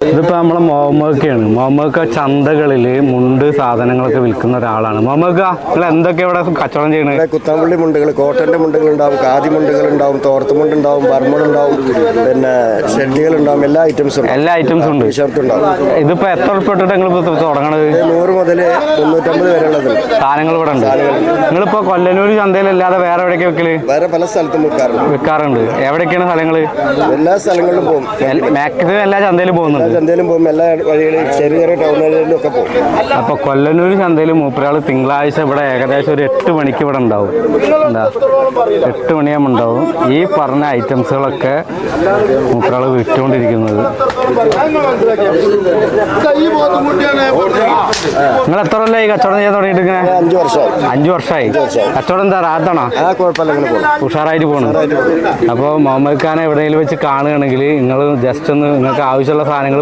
ഇതിപ്പോൾ നമ്മളെ മുഹമ്മദാണ്. മുഹമ്മദ് ചന്തകളിൽ മുണ്ട് സാധനങ്ങളൊക്കെ വിൽക്കുന്ന ഒരാളാണ്. മുഹമ്മദ്, നിങ്ങൾ എന്തൊക്കെ ഇവിടെ കച്ചവടം ചെയ്യണത്? കുത്താമ്പള്ളി മുണ്ടുകൾ, കോട്ടന്റെ മുണ്ടുകൾ ഉണ്ടാവും, ഖാദി മുണ്ടുകൾ ഉണ്ടാവും, തോർത്തുമുണ്ട് ഉണ്ടാവും, ബർമുണ്ട് ഉണ്ടാവും, പിന്നെ ഷെഡ്ഡികൾ ഉണ്ടാവും, എല്ലാ ഐറ്റംസും ഉണ്ട്. ഷർട്ട് ഉണ്ടാവും. ഇതിപ്പോ എത്ര ഉൾപ്പെട്ടിട്ട് നിങ്ങൾ തുടങ്ങണത്? 100 മുതൽ 350 വരെ ഉള്ളത് സാധനങ്ങൾ ഇവിടെ ഉണ്ട്. നിങ്ങളിപ്പോ കൊല്ലനൂർ ചന്തയിലല്ലാതെ വേറെ എവിടേക്ക് വെക്കല്? വേറെ പല സ്ഥലത്തും വിൽക്കാറുണ്ട്. എവിടേക്കാണ് സ്ഥലങ്ങള്? എല്ലാ സ്ഥലങ്ങളിലും പോകും. മാക്സിമം എല്ലാ ചന്തയിലും പോകുന്നുണ്ട്. ചന്തയിലും പോകും, എല്ലാ വഴികളിലും ചെറിയ ചെറിയ ടൗണുകളിലും ഒക്കെ പോകും. അപ്പൊ കൊല്ലനൂർ ചന്തയിൽ മൂപ്പരാൾ തിങ്കളാഴ്ച ഇവിടെ ഏകദേശം ഒരു 8 മണിക്ക് ഇവിടെ ഉണ്ടാവും. എന്താ 8 മണിയാകുമ്പോൾ ഉണ്ടാവും. ഈ പറഞ്ഞ ഐറ്റംസുകളൊക്കെ മൂപ്പരാൾ വിറ്റുകൊണ്ടിരിക്കുന്നത്. നിങ്ങൾ എത്ര കൊല്ലമായി കച്ചവടം ചെയ്യാൻ തുടങ്ങിയിട്ട്? 5 വർഷമായി. കച്ചവടം എന്താ റാത്താണോ? ഉഷാറായിട്ട് പോകണം. അപ്പോൾ മുഹമ്മദ് ഖാനെ എവിടെയെങ്കിലും വെച്ച് കാണുകയാണെങ്കിൽ നിങ്ങൾ ജസ്റ്റ് ഒന്ന് നിങ്ങൾക്ക് ആവശ്യമുള്ള സാധനങ്ങൾ